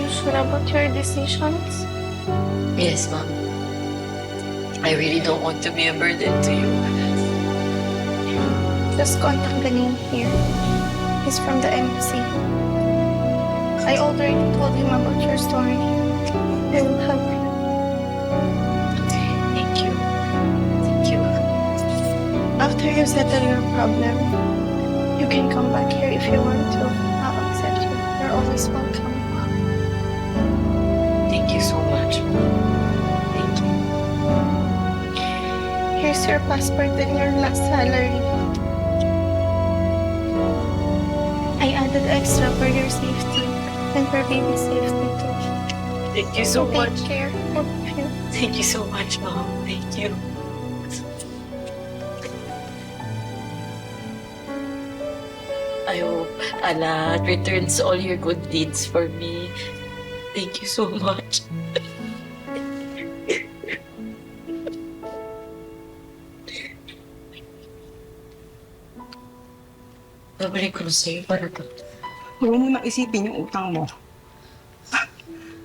you sure about your decisions? Yes, Mom. I really don't want to be a burden to you. Just contact the name here. He's from the embassy. I already told him about your story. He will help you. Thank you. Thank you. After you settle your problem, you can come back here if you want to. I'll accept you. You're always welcome. Thank you so much, Mom. Thank you. Here's your passport and your last salary. I added extra for your safety and for baby's safety too. Thank you so Take much. care of you. Thank you so much, Mom. Thank you. I hope Allah returns all your good deeds for me. Thank you so much. Babalik ko na sa'yo para to. Huwag mo nang isipin yung utang mo.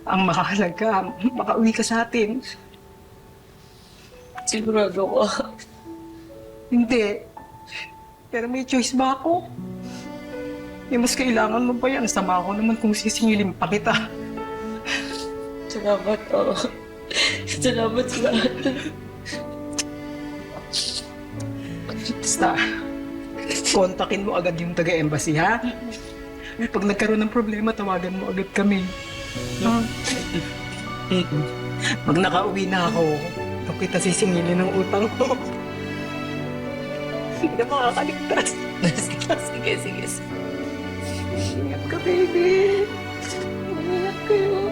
Ang mahalaga, makauwi ka sa atin. Sigurado ko. Hindi. Pero may choice ba ako? Mas kailangan mo pa yan. Sama ko naman kung sisingilin pa kita. Salamat, oh. Salamat sa lahat. Basta, kontakin mo agad yung taga-embassy, ha? Pag nagkaroon ng problema, tawagan mo agad kami. Ha? Pag nakauwi na ako, huwag kita sisingilin ng utang mo. Hindi na makakaligtas. Sige, sige. Ingat ka, baby. Ingat kayo.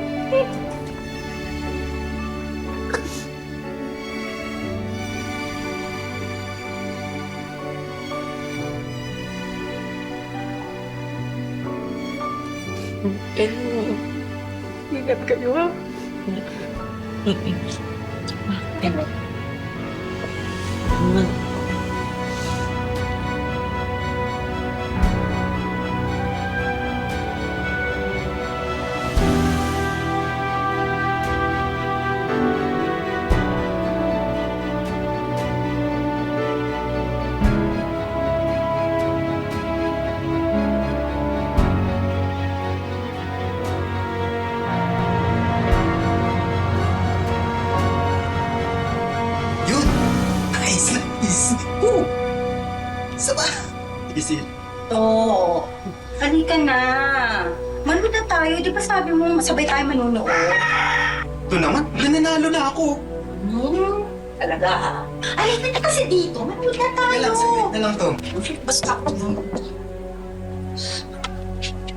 Pero... Ingat kayo, ha? Yun! Nice! Nice! Woo! Isa ba? Isil. Oo. Halika na. Manood na tayo. Di ba sabi mo masabay tayo manunood? Ito naman, nananalo na ako. Talaga. Halika na kasi dito. Manood na tayo. Saglit na lang to. Basta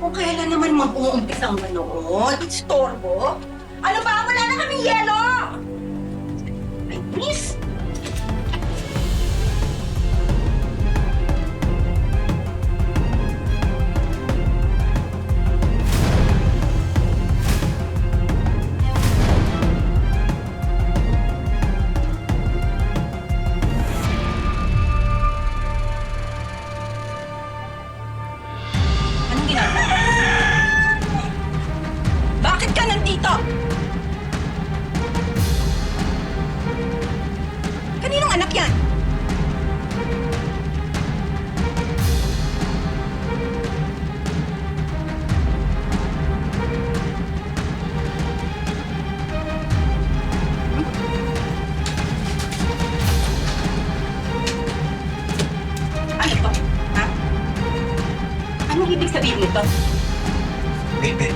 kung kailan naman mag-uumpisa ang manood, istorbo. Ano ba? Wala na kaming yelo! Ay, miss! Anong ginagawa? Bakit ka nandito? Kaninong anak yan? Ano to? Ha? Anong ibig sabihin nito? Bebe,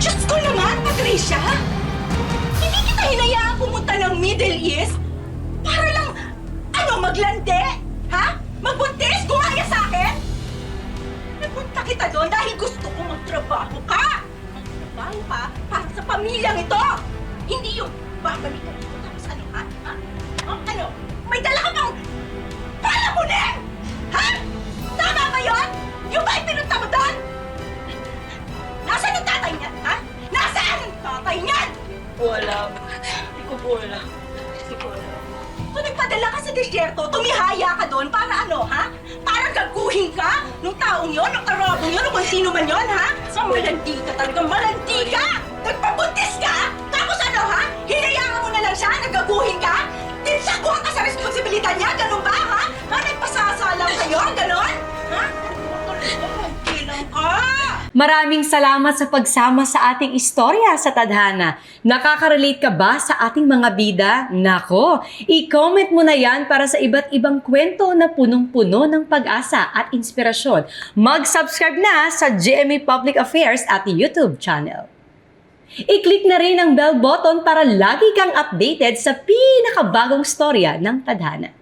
Diyos ko naman, Patricia! Hindi kita hinayaan pumunta ng Middle East para lang, maglande? Ha? Magbuntis? Gumaya sa akin? Napunta kita doon dahil gusto ko magtrabaho ka! Magtrabaho ka para sa pamilyang ito! Hindi yung babalik ka dito tapos ano, ha? Ano? May dala ka bang palamunin? Ha? Tama ba yun? Yung ba pinunta mo doon? Nasaan ang tatay niyan, ha? Nasaan ang tatay niyan? Wala. Hindi ko po alam. Hindi ko alam. So nagpadala ka sa disyerto, tumihaya ka doon para ano, ha? Para nagaguhin ka? Nung taong yon, nung karabong yon, kung sino man yon, ha? Malandi ka talaga, malandi ka! Nagpabuntis ka? Tapos ano, ha? Hinayaan mo na lang siya, nagaguhin ka? Tinsakuhan ka sa responsibilidad niya, ganun ba, ha? Ha? Nagpasasalang kayo, ganun? Ha? Kailan ka? Maraming salamat sa pagsama sa ating istorya sa Tadhana. Nakaka-relate ka ba sa ating mga bida? Nako, i-comment mo na yan para sa iba't ibang kwento na punong-puno ng pag-asa at inspirasyon. Mag-subscribe na sa GMA Public Affairs at YouTube channel. I-click na rin ang bell button para lagi kang updated sa pinakabagong storya ng Tadhana.